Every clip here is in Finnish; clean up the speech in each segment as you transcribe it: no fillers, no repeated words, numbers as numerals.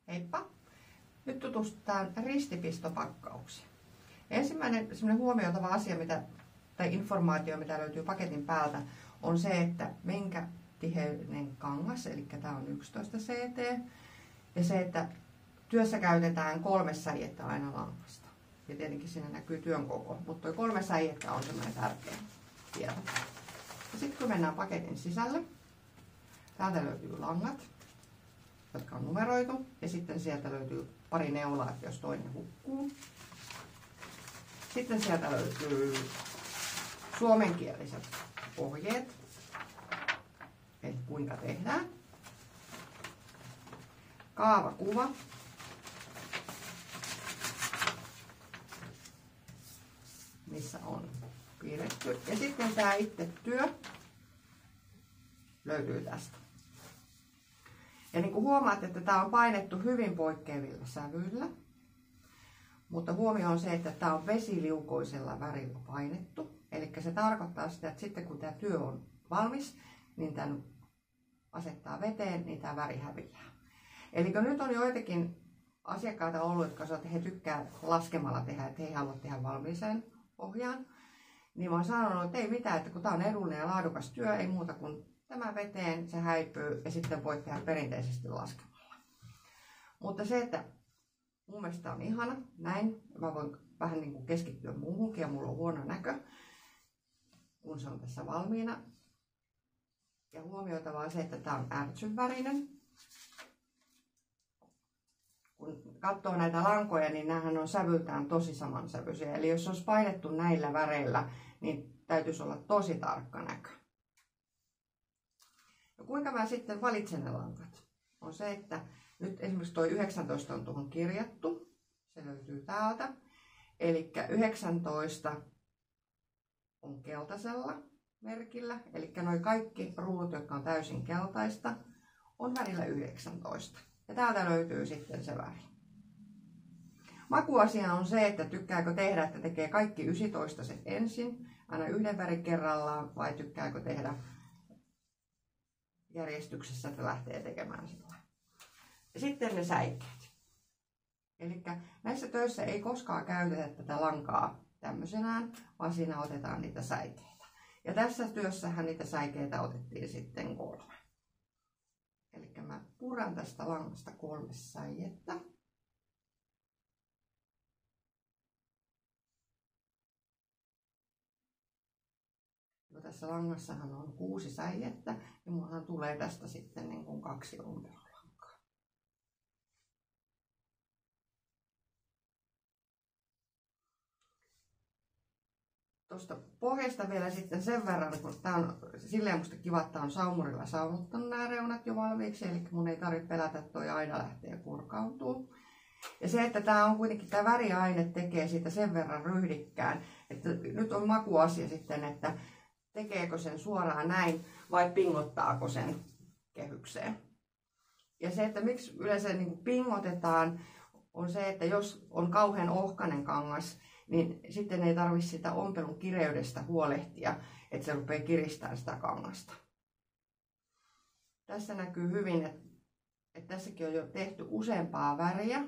Heippa! Nyt tutustutaan ristipistopakkauksiin. Ensimmäinen huomioitava asia tai informaatio, mitä löytyy paketin päältä, on se, että minkä tiheinen kangas, eli tämä on 11 cm, ja se, että työssä käytetään 3 säijettä aina langasta. Ja tietenkin siinä näkyy työn koko, mutta tuo 3 säijettä on semmoinen tärkeä tieto. Ja sitten kun mennään paketin sisälle, täältä löytyy langat, jotka on numeroitu, ja sitten sieltä löytyy pari neulaa, jos toinen hukkuu. Sitten sieltä löytyy suomenkieliset ohjeet, eli kuinka tehdään. Kaavakuva. Missä on piirretty. Ja sitten tämä itse työ löytyy tästä. Ja niin kuin huomaatte, että tämä on painettu hyvin poikkeavilla sävyillä. Mutta huomio on se, että tämä on vesiliukoisella värillä painettu. Eli se tarkoittaa sitä, että sitten kun tämä työ on valmis, niin tämän asettaa veteen, niin tämä väri häviää. Eli nyt on joitakin asiakkaita ollut, jotka sanoo, että he tykkää laskemalla tehdä, että he ei halua tehdä valmiiseen ohjaan. Niin mä oon sanonut, että ei mitään, että kun tämä on edullinen ja laadukas työ, ei muuta kuin tämä veteen, se häipyy ja sitten voit tehdä perinteisesti laskemalla. Mutta se, että mun mielestä on ihana, näin, mä voin vähän niin kuin keskittyä muuhunkin ja mulla on huono näkö, kun se on tässä valmiina. Ja huomioitavaa on se, että tämä on ärtsyn värinen. Kun katsoo näitä lankoja, niin näähän on sävyltään tosi samansävyisiä. Eli jos olisi painettu näillä väreillä, niin täytyisi olla tosi tarkka näkö. No kuinka mä sitten valitsen ne lankat? On se, että nyt esimerkiksi tuo 19 on tuohon kirjattu. Se löytyy täältä. Eli 19 on keltaisella merkillä. Eli noi kaikki ruudut, jotka on täysin keltaista, on värillä 19. Ja täältä löytyy sitten se väri. Makuasia on se, että tykkääkö tehdä, että tekee kaikki 19 ensin, aina yhden värin kerrallaan, vai tykkääkö tehdä järjestyksessä, että lähtee tekemään sitä. Ja sitten ne säikeet. Eli näissä töissä ei koskaan käytetä tätä lankaa tämmöisenään, vaan siinä otetaan niitä säikeitä. Ja tässä työssähän niitä säikeitä otettiin sitten 3. Eli mä puran tästä langasta 3 säijettä. No tässä langassahan on 6 säijettä ja mullahan tulee tästä sitten niin kuin 2 ompelulankaa. Tuosta pohjasta vielä sitten sen verran, kun tää on silleen musta kiva, että tää on saumurilla saunuttanut nämä reunat jo valmiiksi, eli mun ei tarvitse pelätä, että toi aina lähtee purkautuu. Ja se, että tää on kuitenkin, tää väriaine tekee siitä sen verran ryhdikkään, että nyt on makuasia sitten, että tekeekö sen suoraan näin vai pingottaako sen kehykseen. Ja se, että miksi yleensä niin kuin pingotetaan, on se, että jos on kauhean ohkainen kangas, niin sitten ei tarvitse sitä ompelun kireydestä huolehtia, että se rupeaa kiristämään sitä kangasta. Tässä näkyy hyvin, että tässäkin on jo tehty useampaa väriä.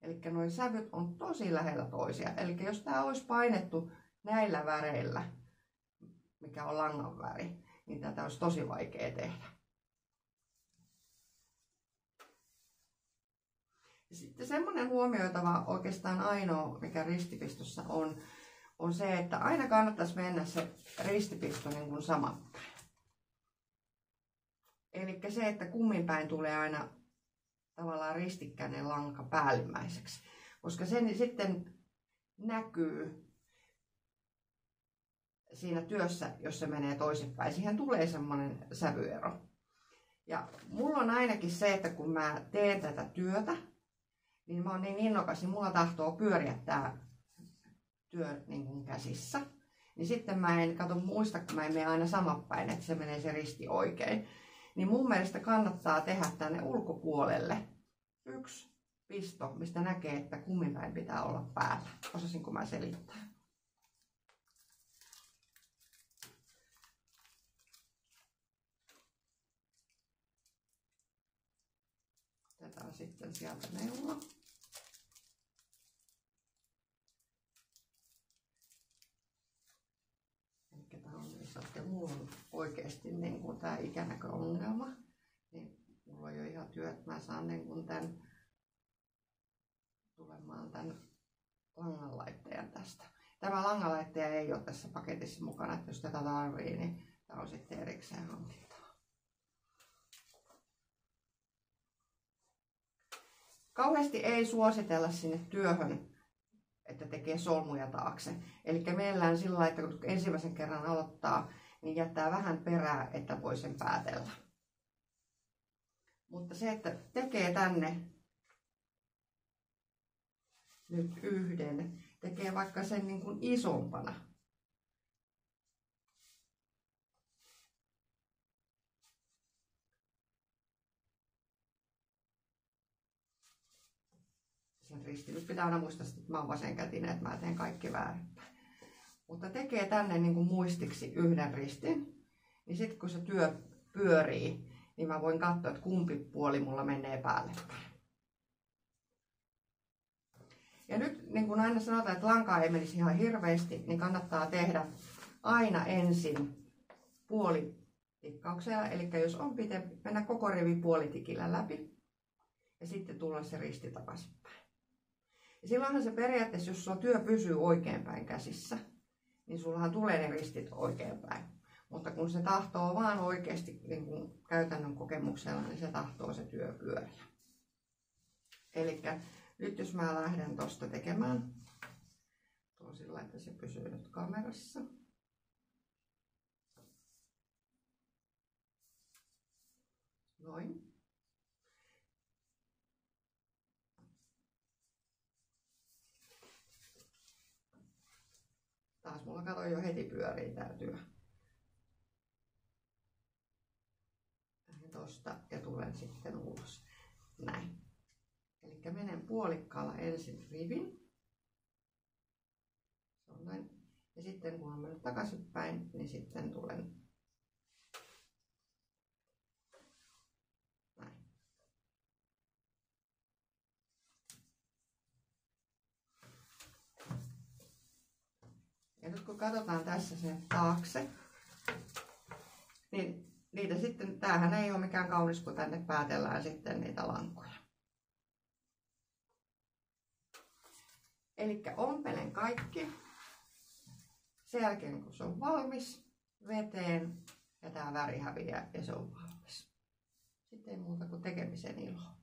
Eli nuo sävyt on tosi lähellä toisia. Eli jos tämä olisi painettu näillä väreillä, mikä on langan väri, niin tätä olisi tosi vaikea tehdä. Sitten semmoinen huomioitava oikeastaan ainoa, mikä ristipistossa on se, että aina kannattaisi mennä se ristipisto niin kuin samattain. Eli se, että kumminpäin tulee aina tavallaan ristikkäinen lanka päällimmäiseksi, koska se sitten näkyy siinä työssä, jos se menee toisinpäin. Siihen tulee semmoinen sävyero. Ja mulla on ainakin se, että kun mä teen tätä työtä, niin mä oon niin innokas, niin mulla tahtoo pyöriä tää työ niin kuin käsissä. Niin sitten mä en muista, kun mä en mene aina samanpäin, että se menee se risti oikein. Niin mun mielestä kannattaa tehdä tänne ulkopuolelle 1 pisto, mistä näkee, että kumminpäin pitää olla päällä. Osasinko mä selittää? Otetaan sitten sieltä neula. Eli tämä on niin sanottu, mulla on oikeasti niin kuin tämä ikänäköongelma. Niin mulla on jo ihan työt, mä saan niin kuin tämän tulemaan tämän langanlaitteen tästä. Tämä langanlaittaja ei ole tässä paketissa mukana, että jos tätä tarvii, niin tämä on sitten erikseen hankittava. Kauheasti ei suositella sinne työhön, että tekee solmuja taakse. Eli meillään sillä lailla, että kun ensimmäisen kerran aloittaa, niin jättää vähän perää, että voi sen päätellä. Mutta se, että tekee tänne nyt yhden, tekee vaikka sen niin kuin isompana. Sen ristin. Nyt pitää aina muistaa, että mä oon vasenkätinen, että mä teen kaikki väärinpäin. Mutta tekee tänne niin kuin muistiksi yhden ristin. Niin sitten kun se työ pyörii, niin mä voin katsoa, että kumpi puoli mulla menee päälle. Ja nyt niin kuin aina sanotaan, että lankaa ei menisi ihan hirveästi, niin kannattaa tehdä aina ensin puolitikkauksella. Eli jos on pitempi, mennä koko rivi puolitikillä läpi ja sitten tulla se risti takaisinpäin. Ja silloinhan se periaatteessa, jos sulla työ pysyy oikeinpäin käsissä, niin sullahan tulee ne ristit oikeinpäin. Mutta kun se tahtoo vaan oikeasti niin kuin käytännön kokemuksella, niin se tahtoo se työ pyöriä. Eli nyt jos mä lähden tosta tekemään, tuon sillä, että se pysyy nyt kamerassa. Noin. Taas mulla kato jo heti pyörii tää työ. Lähden tosta ja tulen sitten ulos. Näin. Eli menen puolikkaalla ensin rivin. Se on näin. Ja sitten kun on mennyt takaisinpäin, niin sitten tulen näin. Ja nyt kun katsotaan tässä sen taakse, niin niitä sitten, tämähän ei ole mikään kaunis, kun tänne päätellään sitten niitä lankoja. Eli ompelen kaikki. Sen jälkeen kun se on valmis, veteen ja tämä väri häviää ja se on valmis. Sitten ei muuta kuin tekemisen iloa.